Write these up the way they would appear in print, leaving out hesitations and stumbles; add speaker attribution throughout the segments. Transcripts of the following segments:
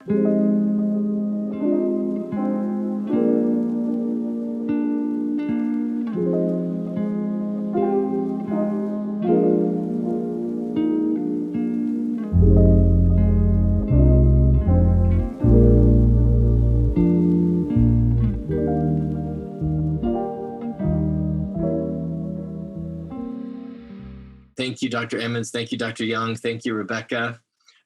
Speaker 1: Thank you, Dr. Emmons. Thank you, Dr. Young. Thank you, Rebecca.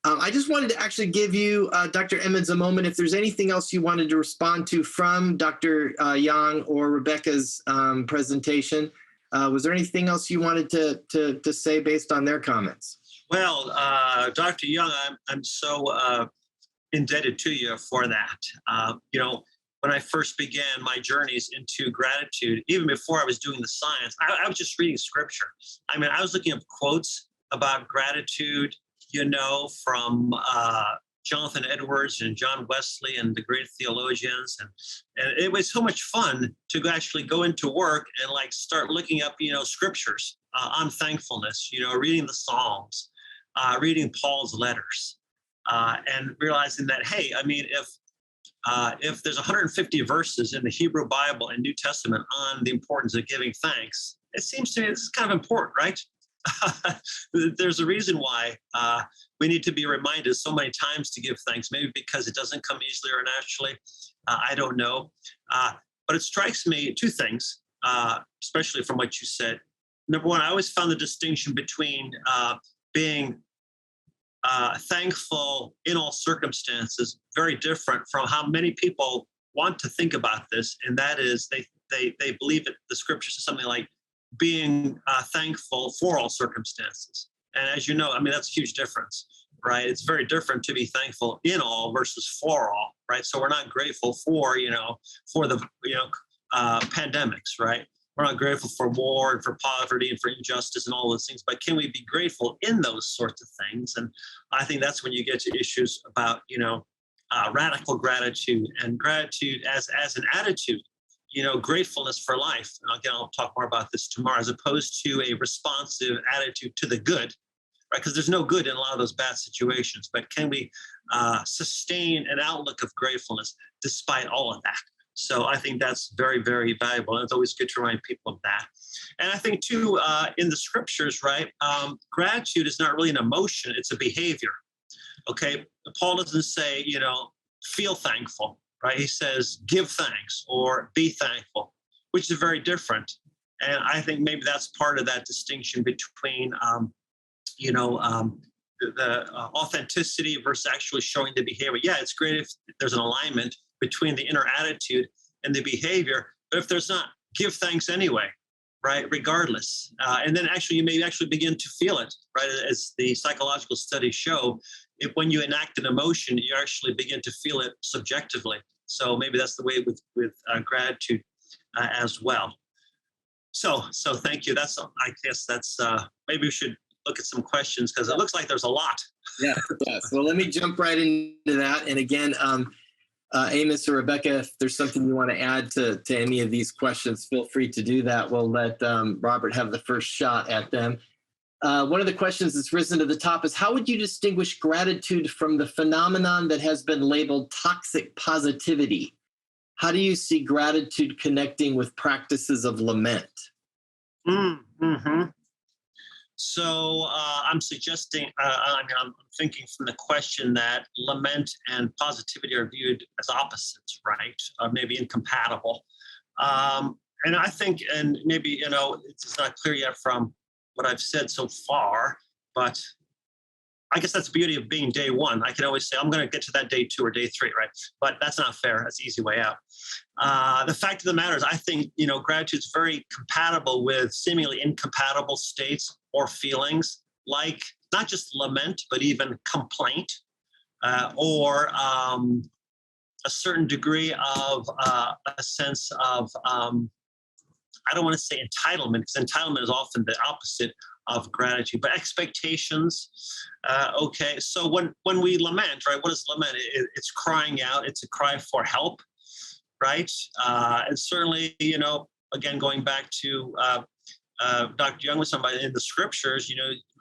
Speaker 1: I just wanted to actually give you, Dr. Emmons, a moment. If there's anything else you wanted to respond to from Dr. Young or Rebecca's presentation, was there anything else you wanted to say based on their comments?
Speaker 2: Well, Dr. Young, I'm so indebted to you for that. When I first began my journeys into gratitude, even before I was doing the science, I was just reading scripture. I mean, I was looking up quotes about gratitude, from Jonathan Edwards and John Wesley and the great theologians. And it was so much fun to actually go into work and start looking up, scriptures on thankfulness, reading the Psalms, reading Paul's letters, and realizing that, hey, I mean, if there's 150 verses in the Hebrew Bible and New Testament on the importance of giving thanks, it seems to me it's kind of important, right? There's a reason why we need to be reminded so many times to give thanks, maybe because it doesn't come easily or naturally. I don't know. But it strikes me two things, especially from what you said. Number one, I always found the distinction between being thankful in all circumstances very different from how many people want to think about this, and that is they believe it. The scriptures is something like being thankful for all circumstances. And as you know, I mean, that's a huge difference, right? It's very different to be thankful in all versus for all, right? So we're not grateful for the pandemics, right? We're not grateful for war and for poverty and for injustice and all those things, but can we be grateful in those sorts of things? And I think that's when you get to issues about, radical gratitude and gratitude as an attitude, gratefulness for life. And again, I'll talk more about this tomorrow, as opposed to a responsive attitude to the good, right? Because there's no good in a lot of those bad situations, but can we sustain an outlook of gratefulness despite all of that? So I think that's very, very valuable. And it's always good to remind people of that. And I think too, in the scriptures, right, gratitude is not really an emotion, it's a behavior. Okay, Paul doesn't say, feel thankful, right? He says, give thanks or be thankful, which is very different. And I think maybe that's part of that distinction between, the authenticity versus actually showing the behavior. Yeah, it's great if there's an alignment between the inner attitude and the behavior, but if there's not, give thanks anyway, right? Regardless. And then you may begin to feel it, right? As the psychological studies show, when you enact an emotion, you actually begin to feel it subjectively. So maybe that's the way with gratitude as well. So thank you. I guess that's maybe we should look at some questions, because it looks like there's a lot.
Speaker 1: Yeah. Well, let me jump right into that. And again, Amos or Rebecca, if there's something you want to add to any of these questions, feel free to do that. We'll let Robert have the first shot at them. One of the questions that's risen to the top is, how would you distinguish gratitude from the phenomenon that has been labeled toxic positivity? How do you see gratitude connecting with practices of lament?
Speaker 2: Mm-hmm. So I'm suggesting, I'm thinking from the question that lament and positivity are viewed as opposites, right? Maybe incompatible. And I think, and maybe, it's not clear yet from what I've said so far, but I guess that's the beauty of being day one. I can always say, I'm going to get to that day 2 or day 3, right? But that's not fair. That's the easy way out. The fact of the matter is, I think, gratitude is very compatible with seemingly incompatible states or feelings, like not just lament, but even complaint, or a certain degree of a sense of, I don't want to say entitlement, because entitlement is often the opposite of gratitude, but expectations. Okay, so when we lament, right, what is lament? It's crying out. It's a cry for help, right? And certainly, again, going back to Dr. Young was talking about in the scriptures,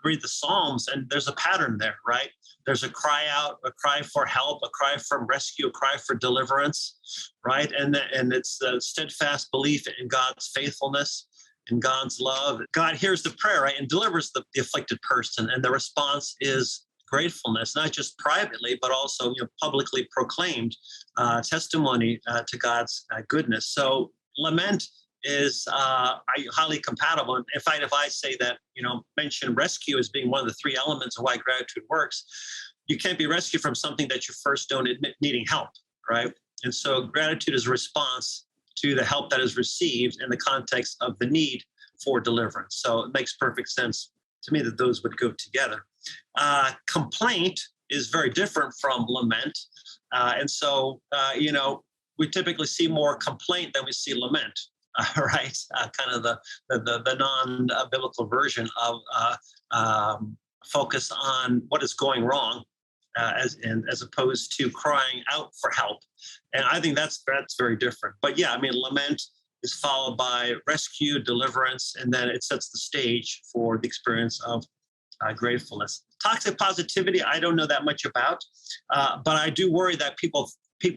Speaker 2: read the Psalms, and there's a pattern there, right? there's a cry out, a cry for help, a cry for rescue, a cry for deliverance, right? And it's the steadfast belief in God's faithfulness, in God's love. God hears the prayer, right, and delivers the afflicted person. And the response is gratefulness, not just privately, but also publicly proclaimed testimony to God's goodness. So lament is highly compatible. In fact, if I say that, mention rescue as being one of the three elements of why gratitude works, you can't be rescued from something that you first don't admit needing help, right? And so gratitude is a response to the help that is received in the context of the need for deliverance. So it makes perfect sense to me that those would go together. Complaint is very different from lament. And so, we typically see more complaint than we see lament, right? Kind of the non-biblical version of focus on what is going wrong as opposed to crying out for help. And I think that's very different. But yeah, lament is followed by rescue, deliverance, and then it sets the stage for the experience of gratefulness. Toxic positivity, I don't know that much about, but I do worry that people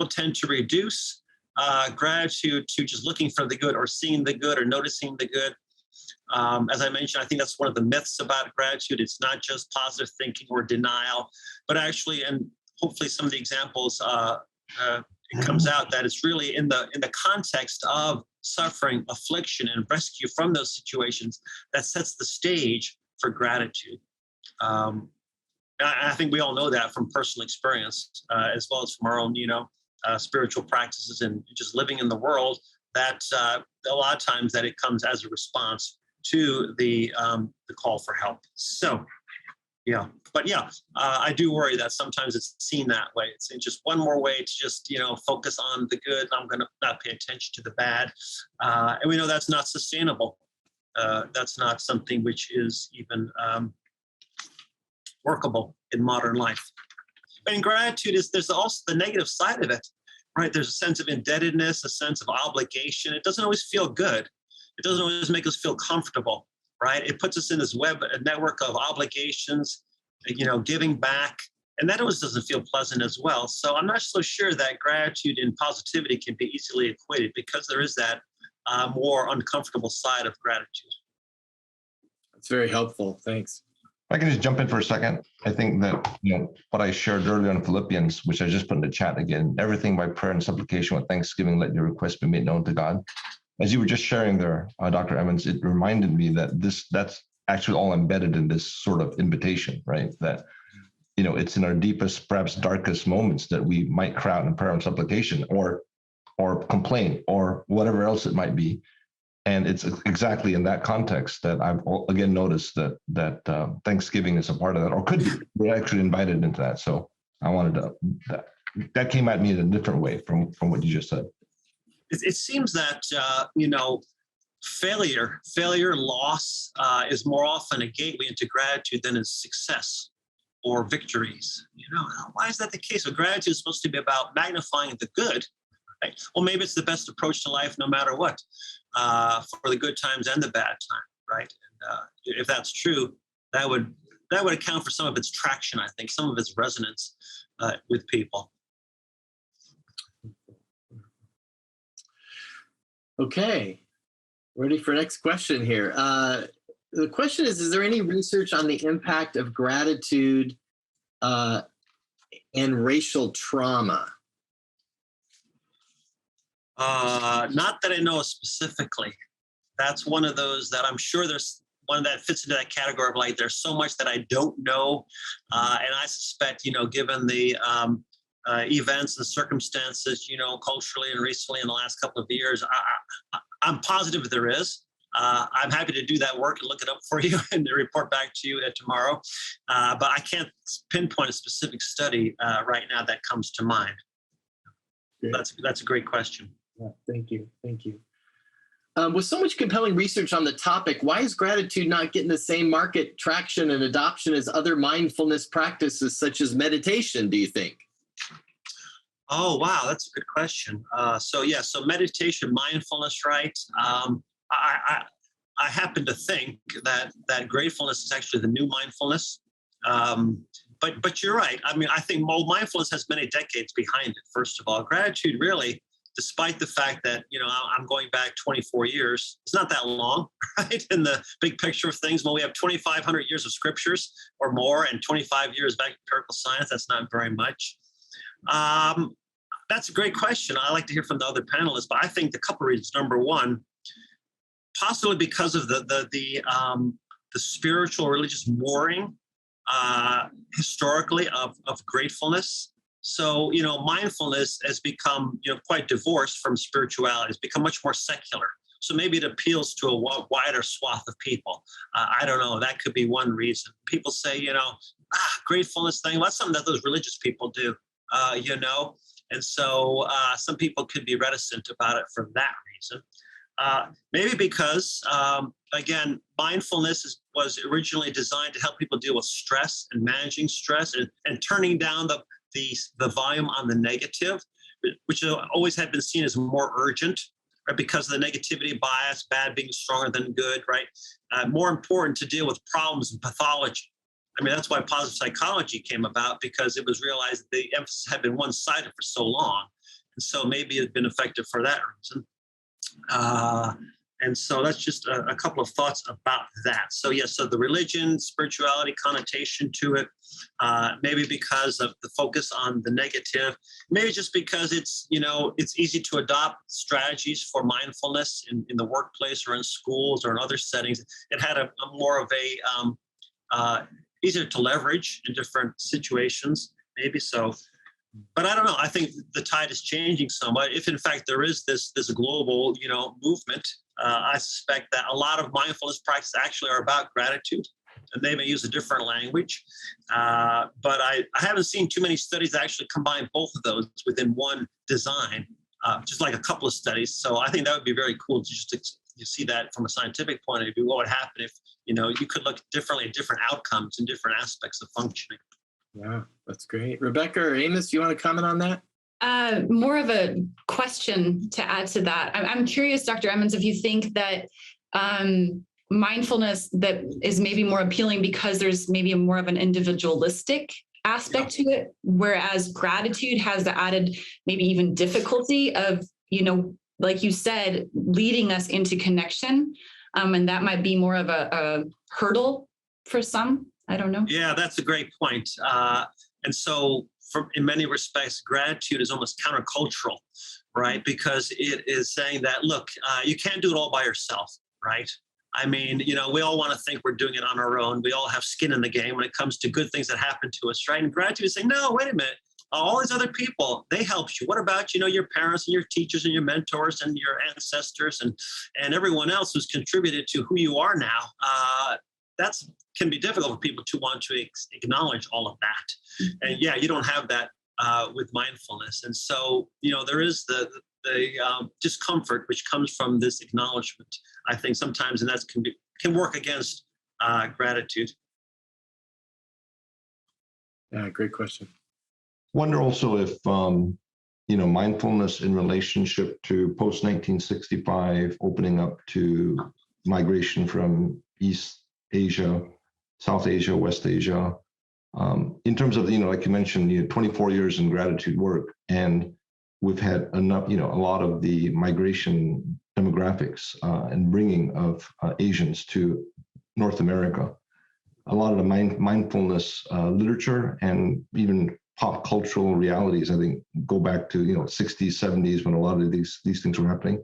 Speaker 2: tend to reduce gratitude to just looking for the good or seeing the good or noticing the good. As I mentioned, I think that's one of the myths about gratitude. It's not just positive thinking or denial, but actually, and hopefully some of the examples, it comes out that it's really in the context of suffering, affliction, and rescue from those situations that sets the stage for gratitude. I think we all know that from personal experience, as well as from our own, spiritual practices and just living in the world, that a lot of times that it comes as a response to the call for help. So, yeah. But yeah, I do worry that sometimes it's seen that way. It's just one more way to just, focus on the good. I'm going to not pay attention to the bad. And we know that's not sustainable. That's not something which is even workable in modern life. And gratitude there's also the negative side of it, right? There's a sense of indebtedness, a sense of obligation. It doesn't always feel good. It doesn't always make us feel comfortable, right? It puts us in this a network of obligations, giving back, and that always doesn't feel pleasant as well. So I'm not so sure that gratitude and positivity can be easily equated, because there is that more uncomfortable side of gratitude.
Speaker 1: That's very helpful. Thanks.
Speaker 3: If I can just jump in for a second. I think that, what I shared earlier in Philippians, which I just put in the chat again, everything by prayer and supplication with thanksgiving, let your requests be made known to God. As you were just sharing there, Dr. Emmons, it reminded me that that's actually all embedded in this sort of invitation, right? That, it's in our deepest, perhaps darkest moments that we might cry out in prayer and supplication or complain or whatever else it might be. And it's exactly in that context that I've again noticed that Thanksgiving is a part of that, or could be. We're actually invited into that. So I wanted that came at me in a different way from what you just said.
Speaker 2: It seems that failure, loss is more often a gateway into gratitude than is success or victories. Why is that the case? Well, gratitude is supposed to be about magnifying the good. Right? Well, maybe it's the best approach to life, no matter what. For the good times and the bad time, right? And if that's true, that would account for some of its traction, I think, some of its resonance with people.
Speaker 1: Okay, ready for next question here. The question is there any research on the impact of gratitude and racial trauma?
Speaker 2: Not that I know specifically. That's one of those that I'm sure there's one that fits into that category of like, there's so much that I don't know. And I suspect, given the events and circumstances, culturally and recently in the last couple of years, I'm positive there is. I'm happy to do that work and look it up for you and report back to you tomorrow. But I can't pinpoint a specific study right now that comes to mind. That's a great question.
Speaker 1: Yeah, thank you. With so much compelling research on the topic, why is gratitude not getting the same market traction and adoption as other mindfulness practices such as meditation, do you think?
Speaker 2: Oh, wow, that's a good question. So meditation, mindfulness, right? I happen to think that gratefulness is actually the new mindfulness. But you're right. I mean, I think mindfulness has many decades behind it. First of all, gratitude really, despite the fact that, I'm going back 24 years, it's not that long, right? In the big picture of things, when we have 2,500 years of scriptures or more and 25 years back empirical science, that's not very much. That's a great question. I like to hear from the other panelists, but I think a couple of reasons. Number one, possibly because of the spiritual religious mooring historically of gratefulness. So, mindfulness has become, quite divorced from spirituality. It's become much more secular. So maybe it appeals to a wider swath of people. I don't know. That could be one reason. People say, gratefulness thing. Well, that's something that those religious people do, And so some people could be reticent about it for that reason. Maybe because, again, mindfulness was originally designed to help people deal with stress and managing stress and turning down the volume on the negative, which always had been seen as more urgent, right? Because of the negativity bias, bad being stronger than good, right? More important to deal with problems and pathology. I mean, that's why positive psychology came about, because it was realized that the emphasis had been one-sided for so long. And so maybe it had been effective for that reason. And so that's just a couple of thoughts about that. So so the religion, spirituality connotation to it, maybe because of the focus on the negative, maybe just because it's easy to adopt strategies for mindfulness in the workplace or in schools or in other settings. It had a more of a easier to leverage in different situations, maybe so. But I don't know. I think the tide is changing somewhat. If in fact there is this global, movement, I suspect that a lot of mindfulness practices actually are about gratitude, and they may use a different language. But I haven't seen too many studies that actually combine both of those within one design, just like a couple of studies. So I think that would be very cool to see that from a scientific point of view. What would happen if you could look differently at different outcomes and different aspects of functioning?
Speaker 1: Yeah, that's great. Rebecca or Amos, you want to comment on that?
Speaker 4: More of a question to add to that. I'm curious, Dr. Emmons, if you think that mindfulness that is maybe more appealing because there's maybe more of an individualistic aspect to it, whereas gratitude has the added maybe even difficulty of, like you said, leading us into connection. And that might be more of a hurdle for some. I don't know.
Speaker 2: Yeah, that's a great point. And so in many respects, gratitude is almost countercultural, right? Because it is saying that, look, you can't do it all by yourself, right? I mean, we all want to think we're doing it on our own. We all have skin in the game when it comes to good things that happen to us, right? And gratitude is saying, no, wait a minute. All these other people, they helped you. What about, your parents and your teachers and your mentors and your ancestors and everyone else who's contributed to who you are now? That can be difficult for people to want to acknowledge all of that. And you don't have that with mindfulness. And so, there is the discomfort which comes from this acknowledgement, I think sometimes, and that can work against gratitude.
Speaker 1: Yeah, great question.
Speaker 3: Wonder also if, mindfulness in relationship to post-1965 opening up to migration from East Asia, South Asia, West Asia, in terms of, like you mentioned, 24 years in gratitude work, and we've had enough, a lot of the migration demographics and bringing of Asians to North America. A lot of the mindfulness literature and even pop cultural realities, I think, go back to 60s, 70s when a lot of these things were happening.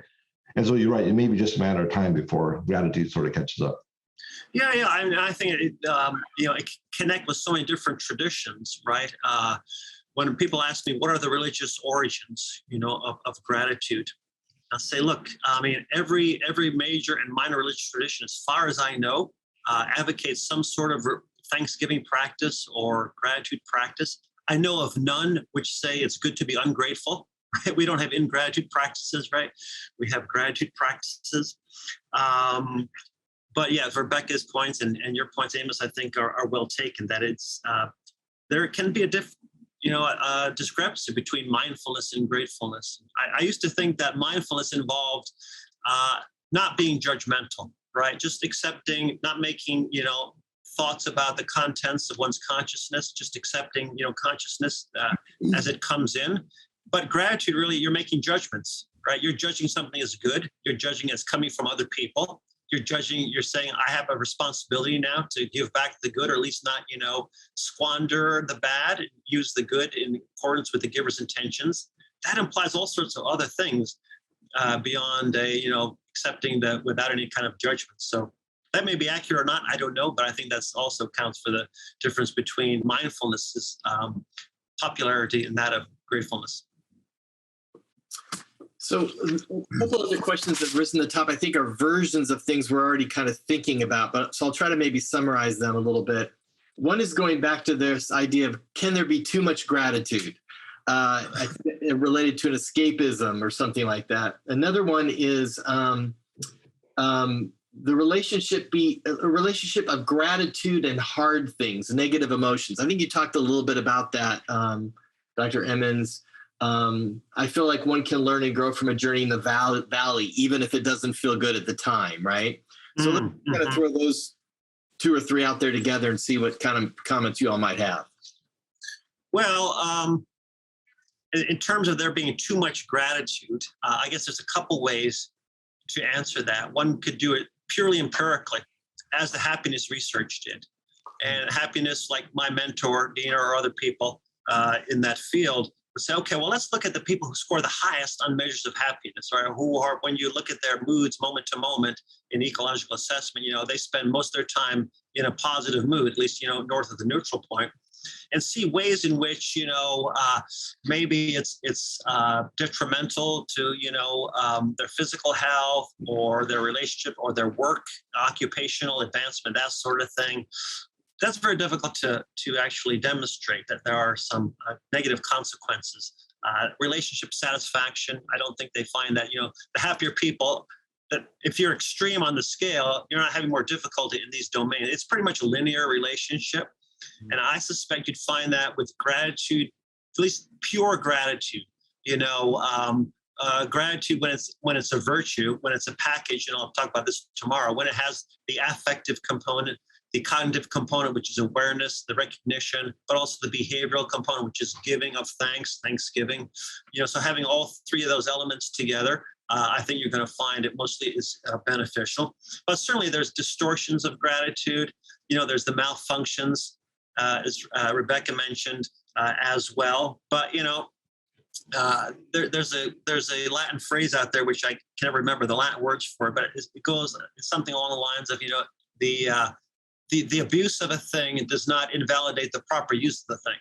Speaker 3: And so you're right; it may be just a matter of time before gratitude sort of catches up.
Speaker 2: Yeah. I mean, I think it connect with so many different traditions, right? When people ask me what are the religious origins, of gratitude, I'll say, look, I mean, every major and minor religious tradition, as far as I know, advocates some sort of Thanksgiving practice or gratitude practice. I know of none which say it's good to be ungrateful. Right? We don't have ingratitude practices, right? We have gratitude practices. But Rebecca's points and your points, Amos, I think are well taken. That it's there can be a discrepancy between mindfulness and gratefulness. I used to think that mindfulness involved not being judgmental, right? Just accepting, not making thoughts about the contents of one's consciousness, just accepting, consciousness as it comes in. But gratitude, really, you're making judgments, right? You're judging something as good. You're judging as coming from other people. You're saying, I have a responsibility now to give back the good, or at least not, squander the bad, use the good in accordance with the giver's intentions. That implies all sorts of other things beyond accepting that without any kind of judgment. So that may be accurate or not, I don't know, but I think that's also counts for the difference between mindfulness's popularity and that of gratefulness.
Speaker 1: So a couple other questions that have risen to the top, I think, are versions of things we're already kind of thinking about, but so I'll try to maybe summarize them a little bit. One is going back to this idea of, can there be too much gratitude? I think related to an escapism or something like that. Another one is the relationship a relationship of gratitude and hard things, negative emotions. I think you talked a little bit about that, Dr. Emmons. I feel like one can learn and grow from a journey in the valley, even if it doesn't feel good at the time, right? So let's kind of throw those 2 or 3 out there together and see what kind of comments you all might have.
Speaker 2: Well, in terms of there being too much gratitude, I guess there's a couple ways to answer that. One could do it purely empirically, as the happiness research did. And happiness, like my mentor, Dina, or other people in that field, would say, okay, well, let's look at the people who score the highest on measures of happiness, right? Who are, when you look at their moods moment to moment in ecological assessment, they spend most of their time in a positive mood, at least, north of the neutral point, and see ways in which, maybe it's detrimental to, their physical health or their relationship or their work, occupational advancement, that sort of thing. That's very difficult to actually demonstrate that there are some negative consequences. Relationship satisfaction, I don't think they find that, the happier people, that if you're extreme on the scale, you're not having more difficulty in these domains. It's pretty much a linear relationship. And I suspect you'd find that with gratitude, at least pure gratitude, gratitude when it's a virtue, when it's a package, and I'll talk about this tomorrow, when it has the affective component, the cognitive component, which is awareness, the recognition, but also the behavioral component, which is giving of thanks, thanksgiving. So having all 3 of those elements together, I think you're going to find it mostly is beneficial. But certainly there's distortions of gratitude. There's the malfunctions, as Rebecca mentioned as well. But there's a Latin phrase out there which I can never remember the Latin words for, but it's something along the lines of the abuse of a thing does not invalidate the proper use of the thing.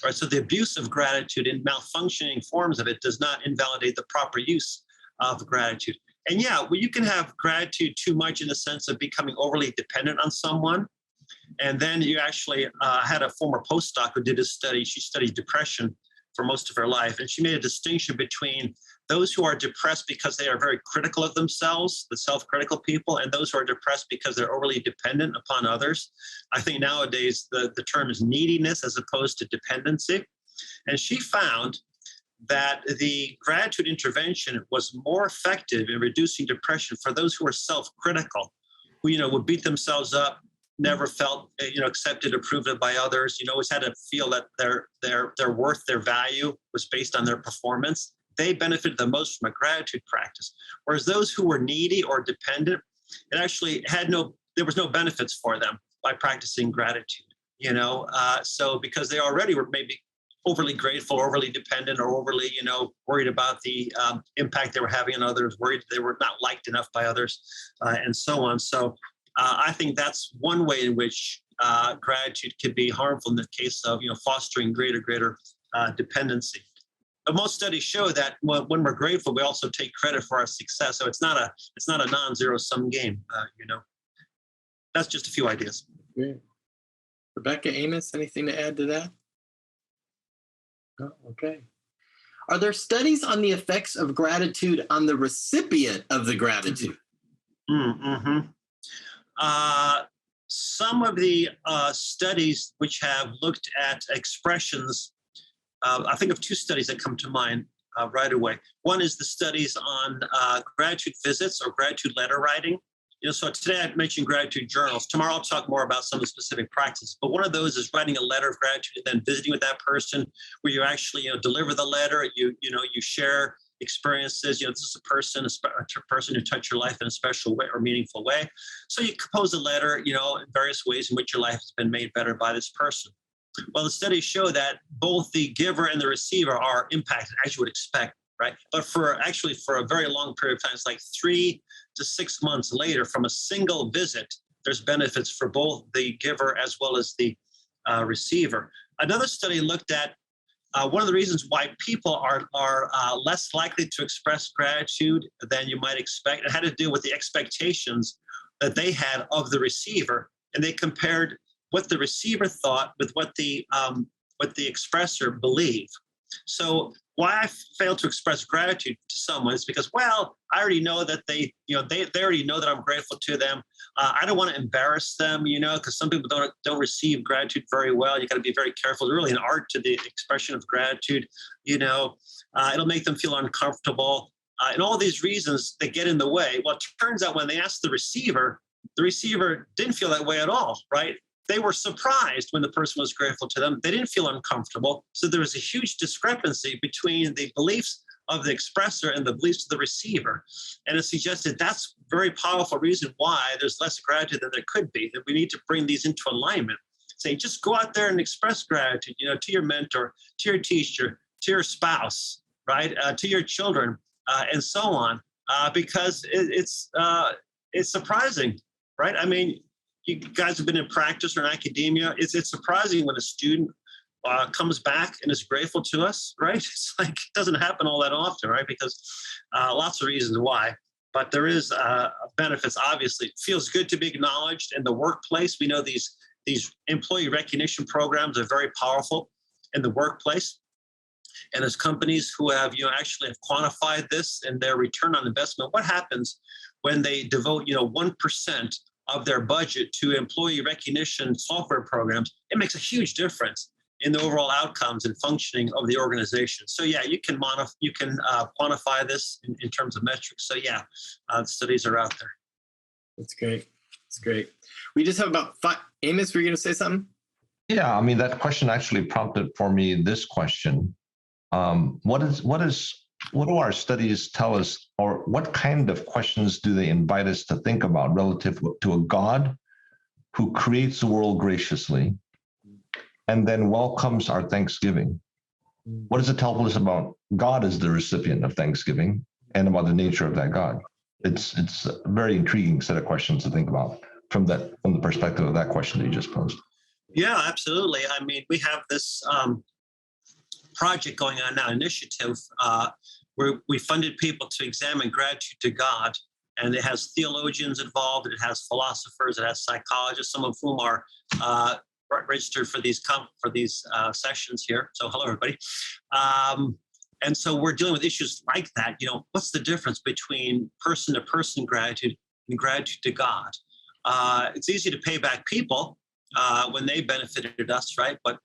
Speaker 2: Right? So the abuse of gratitude in malfunctioning forms of it does not invalidate the proper use of gratitude. And you can have gratitude too much in the sense of becoming overly dependent on someone. And then you actually had a former postdoc who did a study. She studied depression for most of her life. And she made a distinction between those who are depressed because they are very critical of themselves, the self-critical people, and those who are depressed because they're overly dependent upon others. I think nowadays the term is neediness as opposed to dependency. And she found that the gratitude intervention was more effective in reducing depression for those who are self-critical, who, would beat themselves up, never felt, accepted, approved of by others, always had to feel that their worth, their value was based on their performance. They benefited the most from a gratitude practice. Whereas those who were needy or dependent, it actually there was no benefits for them by practicing gratitude, so because they already were maybe overly grateful, overly dependent, or overly, worried about the impact they were having on others, worried they were not liked enough by others, and so on. So I think that's one way in which gratitude could be harmful in the case of, fostering greater dependency. But most studies show that when we're grateful, we also take credit for our success. So it's not a non-zero sum game. That's just a few ideas.
Speaker 1: Great. Rebecca, Amos, anything to add to that? Oh, okay. Are there studies on the effects of gratitude on the recipient of the gratitude?
Speaker 2: Some of the studies which have looked at expressions, I think of 2 studies that come to mind right away. One is the studies on gratitude visits or gratitude letter writing, So today I mentioned gratitude journals. Tomorrow I'll talk more about some of the specific practices. But one of those is writing a letter of gratitude and then visiting with that person, where you actually deliver the letter. You share experiences. This is a person who touched your life in a special way or meaningful way. So you compose a letter, in various ways in which your life has been made better by this person. Well, the studies show that both the giver and the receiver are impacted, as you would expect, right? But for a very long period of time, it's like 3 to 6 months later from a single visit, there's benefits for both the giver as well as the receiver. Another study looked at one of the reasons why people are less likely to express gratitude than you might expect. It had to do with the expectations that they had of the receiver, and they compared what the receiver thought with what the expressor believed. So why I fail to express gratitude to someone is because, I already know that they already know that I'm grateful to them. I don't want to embarrass them, because some people don't receive gratitude very well. You got to be very careful. There's really an art to the expression of gratitude. It'll make them feel uncomfortable, and all these reasons that get in the way. Well, it turns out when they asked the receiver didn't feel that way at all, right? They were surprised when the person was grateful to them. They didn't feel uncomfortable. So there was a huge discrepancy between the beliefs of the expressor and the beliefs of the receiver. And it suggested that's a very powerful reason why there's less gratitude than there could be, that we need to bring these into alignment. Say, just go out there and express gratitude, to your mentor, to your teacher, to your spouse, right? To your children, and so on, because it's surprising, right? I mean, you guys have been in practice or in academia. It's surprising when a student comes back and is grateful to us, right? It's like it doesn't happen all that often, right? Because lots of reasons why, but there is benefits. Obviously, it feels good to be acknowledged in the workplace. We know these employee recognition programs are very powerful in the workplace, and there's companies who have actually have quantified this in their return on investment. What happens when they devote 1% of their budget to employee recognition software programs? It makes a huge difference in the overall outcomes and functioning of the organization. So yeah, you can quantify this in terms of metrics. So yeah, the studies are out there.
Speaker 1: That's great. That's great. We just have about 5. Amos, were you going to say something?
Speaker 3: Yeah, I mean, that question actually prompted for me this question. What do our studies tell us, or what kind of questions do they invite us to think about relative to a God who creates the world graciously and then welcomes our thanksgiving? What does it tell us about God as the recipient of thanksgiving and about the nature of that God? It's a very intriguing set of questions to think about from the perspective of that question that you just posed.
Speaker 2: Yeah, absolutely. I mean, we have this project going on now, initiative, where we funded people to examine gratitude to God. And it has theologians involved, it has philosophers, it has psychologists, some of whom are registered for these sessions here. So hello, everybody. And so we're dealing with issues like that. What's the difference between person-to-person gratitude and gratitude to God? It's easy to pay back people when they benefited us, right? But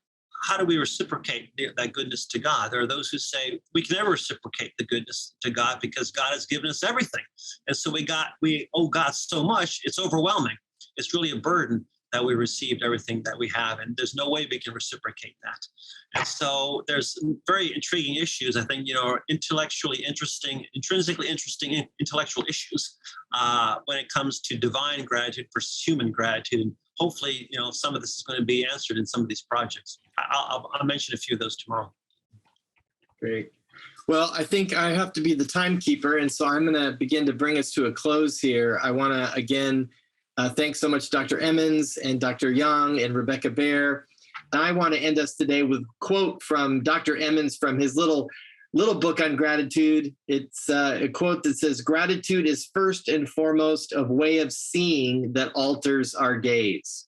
Speaker 2: how do we reciprocate that goodness to God? There are those who say we can never reciprocate the goodness to God because God has given us everything. And so we owe God so much, it's overwhelming. It's really a burden that we received everything that we have, and there's no way we can reciprocate that. And so there's very intriguing issues, I think, intrinsically interesting intellectual issues when it comes to divine gratitude versus human gratitude. And hopefully, some of this is going to be answered in some of these projects. I'll mention a few of those tomorrow.
Speaker 1: Great. Well, I think I have to be the timekeeper, and so I'm going to begin to bring us to a close here. I want to, again, thanks so much, Dr. Emmons and Dr. Yong and Rebecca Baer. And I want to end us today with a quote from Dr. Emmons from his little book on gratitude. It's a quote that says, "Gratitude is first and foremost a way of seeing that alters our gaze."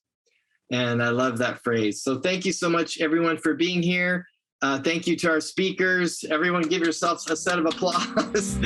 Speaker 1: And I love that phrase. So thank you so much, everyone, for being here. Thank you to our speakers. Everyone give yourselves a set of applause.